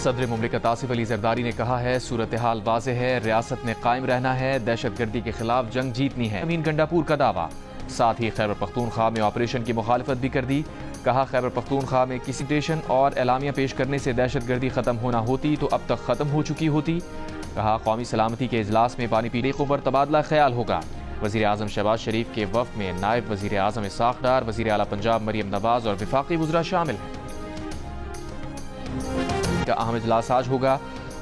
صدر مملکت آصف علی زرداری نے کہا ہے صورتحال واضح ہے، ریاست میں قائم رہنا ہے، دہشت گردی کے خلاف جنگ جیتنی ہے۔ امین گنڈاپور کا دعویٰ، ساتھ ہی خیبر پختونخوا میں آپریشن کی مخالفت بھی کر دی۔ کہا خیبر پختونخوا میں کسی اسٹیشن اور اعلامیہ پیش کرنے سے دہشت گردی ختم ہونا ہوتی تو اب تک ختم ہو چکی ہوتی۔ کہا قومی سلامتی کے اجلاس میں پانی پینے پر تبادلہ خیال ہوگا۔ وزیر اعظم شہباز شریف کے وفد میں نائب وزیر اعظم اسحاق ڈار، وزیر اعلیٰ پنجاب مریم نواز اور وفاقی وزراء شامل ہیں۔ کا اہم اجلاس آج ہوگا۔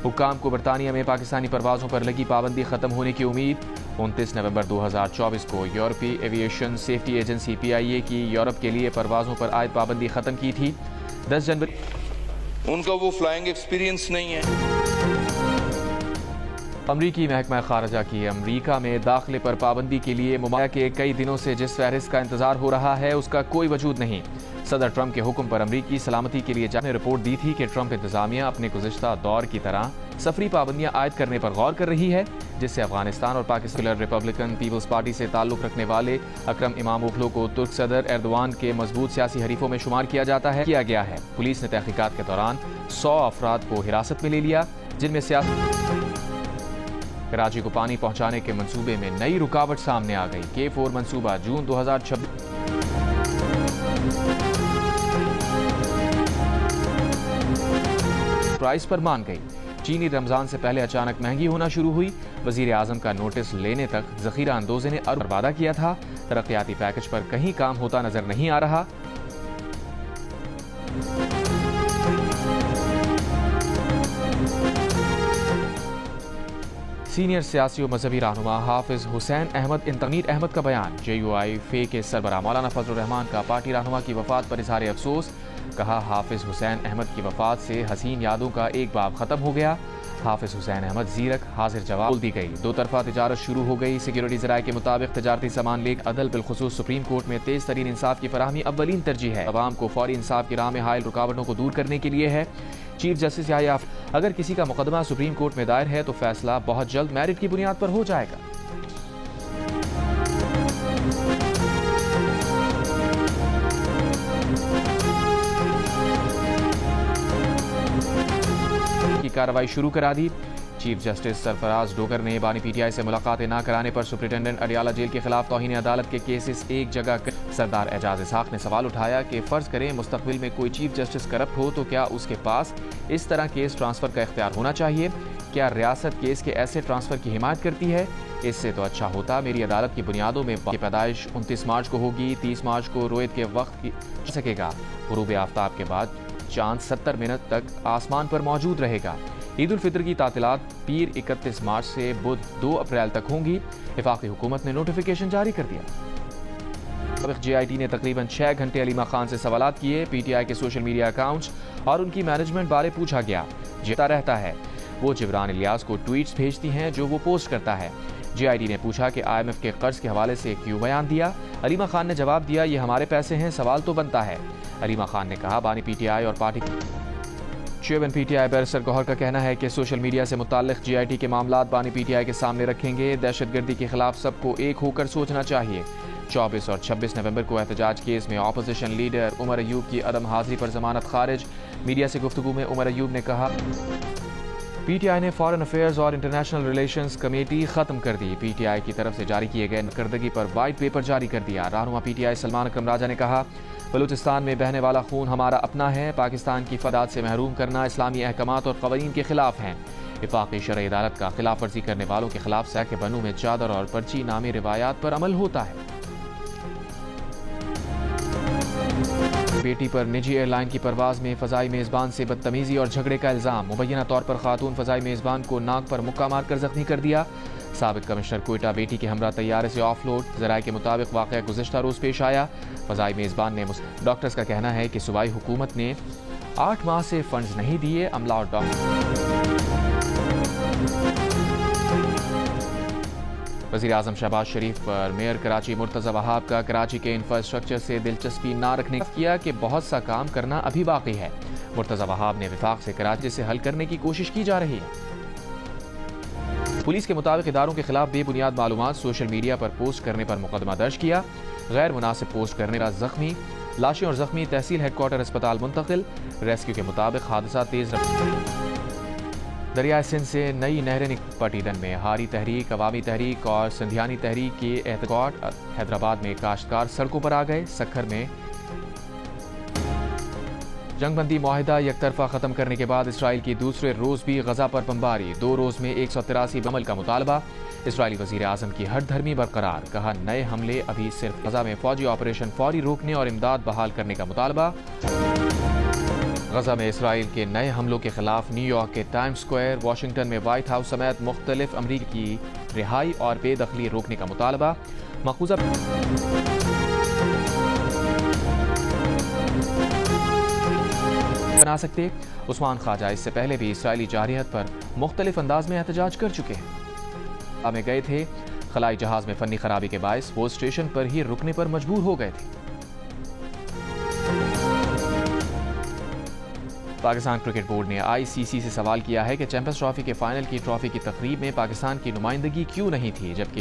حکام کو برطانیہ میں پاکستانی پروازوں پر لگی پابندی ختم ہونے کی امید۔ 29 نومبر 2024 کو یورپی ایویشن سیفٹی ایجنسی PIA کی یورپ کے لیے پروازوں پر عائد پابندی ختم کی تھی۔ 10 جنوری ان کا وہ فلائنگ ایکسپیرینس نہیں ہے۔ امریکی محکمہ خارجہ کی امریکہ میں داخلے پر پابندی کے لیے ممالہ کے کئی دنوں سے جس فہرست کا انتظار ہو رہا ہے اس کا کوئی وجود نہیں۔ صدر ٹرمپ کے حکم پر امریکی سلامتی کے لیے جج نے رپورٹ دی تھی کہ ٹرمپ انتظامیہ اپنے گزشتہ دور کی طرح سفری پابندیاں عائد کرنے پر غور کر رہی ہے، جس سے افغانستان اور پاکستان ریپبلکن پیپلز پارٹی سے تعلق رکھنے والے اکرم امام اوغلو کو ترک صدر ایردوان کے مضبوط سیاسی حریفوں میں شمار کیا گیا ہے۔ پولیس نے تحقیقات کے دوران 100 افراد کو حراست میں لے لیا، جن میں کراچی کو پانی پہنچانے کے منصوبے میں نئی رکاوٹ سامنے آ گئی۔ K4 منصوبہ جون 2026 پرائز پر مان گئی۔ چینی رمضان سے پہلے اچانک مہنگی ہونا شروع ہوئی۔ وزیر اعظم کا نوٹس لینے تک ذخیرہ اندوزے نے ارب وعدہ کیا تھا۔ ترقیاتی پیکج پر کہیں کام ہوتا نظر نہیں آ رہا۔ سینئر سیاسی و مذہبی رہنما حافظ حسین احمد انتقیر احمد کا بیان۔ JUI فے کے سربراہ مولانا فضل الرحمان کا پارٹی رہنما کی وفات پر اظہار افسوس۔ کہا حافظ حسین احمد کی وفات سے حسین یادوں کا ایک باب ختم ہو گیا۔ حافظ حسین احمد زیرک حاضر جواب بول دی گئی۔ دو طرفہ تجارت شروع ہو گئی۔ سیکیورٹی ذرائع کے مطابق تجارتی سامان لیک عدل بالخصوص سپریم کورٹ میں تیز ترین انصاف کی فراہمی اولین ترجیح ہے۔ عوام کو فوری انصاف کی راہ میں حائل رکاوٹوں کو دور کرنے کے لیے ہے۔ چیف جسٹس یحییٰ اگر کسی کا مقدمہ سپریم کورٹ میں دائر ہے تو فیصلہ بہت جلد میرٹ کی بنیاد پر ہو جائے گا۔ کی کارروائی شروع کرا دی۔ چیف جسٹس سرفراز ڈوگر نے بانی PTI سے ملاقاتیں نہ کرانے پر سپرنٹینڈنٹ اڈیالہ جیل کے خلاف توہین عدالت کے کیسز ایک جگہ سردار اعجاز اسحاق نے سوال اٹھایا کہ فرض کریں مستقبل میں کوئی چیف جسٹس کرپٹ ہو تو کیا اس کے پاس اس طرح کیس ٹرانسفر کا اختیار ہونا چاہیے؟ کیا ریاست کیس کے ایسے ٹرانسفر کی حمایت کرتی ہے؟ اس سے تو اچھا ہوتا میری عدالت کی بنیادوں میں پیدائش 29 مارچ کو ہوگی، 30 مارچ کو رویت کے وقت سکے گا، غروب آفتاب کے بعد چاند 70 منٹ تک آسمان پر موجود رہے گا۔ عید الفطر کی تعطیلات پیر 31 مارچ سے بدھ 2 اپریل تک ہوں گی۔ وفاقی حکومت نے نوٹیفیکیشن جاری کر دیا۔ JIT نے تقریباً 6 گھنٹے علیمہ خان سے سوالات کیے۔ PTI کے سوشل میڈیا اکاؤنٹس اور ان کی مینجمنٹ بارے پوچھا گیا۔ جیتا رہتا ہے وہ جبران الیاس کو ٹویٹس بھیجتی ہیں جو وہ پوسٹ کرتا ہے۔ JIT نے پوچھا کہ IMF کے قرض کے حوالے سے کیوں بیان دیا؟ علیمہ خان نے جواب دیا یہ ہمارے پیسے ہیں، سوال تو بنتا ہے۔ علیمہ خان نے کہا بانی PTI اور پارٹی چیئرمین PTI بیرسٹر گوہر کا کہنا ہے کہ سوشل میڈیا سے متعلق JIT کے معاملات بانی PTI کے سامنے رکھیں گے۔ دہشت گردی کے خلاف سب کو ایک ہو کر سوچنا چاہیے۔ 24 اور 26 نومبر کو احتجاج کیس میں اپوزیشن لیڈر عمر ایوب کی عدم حاضری پر ضمانت خارج۔ میڈیا سے گفتگو میں عمر ایوب نے کہا PTI نے فارن افیئرز اور انٹرنیشنل ریلیشنز کمیٹی ختم کر دی۔ PTI کی طرف سے جاری کیے گئے کردگی پر وائٹ پیپر جاری کر دیا۔ رہنما PTI سلمان اکرم راجہ نے کہا بلوچستان میں بہنے والا خون ہمارا اپنا ہے، پاکستان کی فداد سے محروم کرنا اسلامی احکامات اور قوانین کے خلاف ہیں۔ وفاقی شرعی عدالت کا خلاف ورزی کرنے والوں کے خلاف سہ کے بنوں میں چادر اور پرچی نامی روایات پر عمل ہوتا ہے۔ بیٹی پر نجی ایئر لائن کی پرواز میں فضائی میزبان سے بدتمیزی اور جھگڑے کا الزام۔ مبینہ طور پر خاتون فضائی میزبان کو ناک پر مکہ مار کر زخمی کر دیا۔ سابق کمشنر کوئٹہ بیٹی کے ہمراہ طیارے سے آف لوڈ۔ ذرائع کے مطابق واقعہ گزشتہ روز پیش آیا۔ فضائی میزبان نے ڈاکٹرز کا کہنا ہے کہ صوبائی حکومت نے 8 ماہ سے فنڈز نہیں دیے۔ عملہ اور وزیر اعظم شہباز شریف پر میئر کراچی مرتضی وہاب کا کراچی کے انفراسٹرکچر سے دلچسپی نہ رکھنے کیا کہ بہت سا کام کرنا ابھی باقی ہے۔ مرتضی وہاب نے وفاق سے کراچی سے حل کرنے کی کوشش کی جا رہی ہے۔ پولیس کے مطابق اداروں کے خلاف بے بنیاد معلومات سوشل میڈیا پر پوسٹ کرنے پر مقدمہ درج کیا۔ غیر مناسب پوسٹ کرنے کا زخمی، لاشیں اور زخمی تحصیل ہیڈ کوارٹر اسپتال منتقل۔ ریسکیو کے مطابق حادثہ تیز رفتار دریائے سندھ سے نئی نہریں پٹیدن میں ہاری تحریک، عوامی تحریک اور سندھیانی تحریک کی احتجاج۔ حیدرآباد میں کاشتکار سڑکوں پر آ گئے۔ سکھر میں جنگ بندی معاہدہ یک طرفہ ختم کرنے کے بعد اسرائیل کی دوسرے روز بھی غزہ پر بمباری، 2 روز میں 183 عمل کا مطالبہ۔ اسرائیلی وزیر اعظم کی ہٹ دھرمی برقرار، کہا نئے حملے ابھی صرف غزہ میں فوجی آپریشن فوری روکنے اور امداد بحال کرنے کا مطالبہ۔ غزہ میں اسرائیل کے نئے حملوں کے خلاف نیو یارک کے ٹائم سکوائر، واشنگٹن میں وائٹ ہاؤس سمیت مختلف امریکی کی رہائی اور بے دخلی روکنے کا مطالبہ۔ مقبوضہ بنا سکتے، عثمان خواجہ اس سے پہلے بھی اسرائیلی جارحیت پر مختلف انداز میں احتجاج کر چکے ہیں۔ میں گئے تھے، خلائی جہاز میں فنی خرابی کے باعث وہ اسٹیشن پر ہی رکنے پر مجبور ہو گئے تھے۔ پاکستان کرکٹ بورڈ نے آئی سی سی سے سوال کیا ہے کہ چیمپئنز ٹرافی کے فائنل کی ٹرافی کی تقریب میں پاکستان کی نمائندگی کیوں نہیں تھی، جبکہ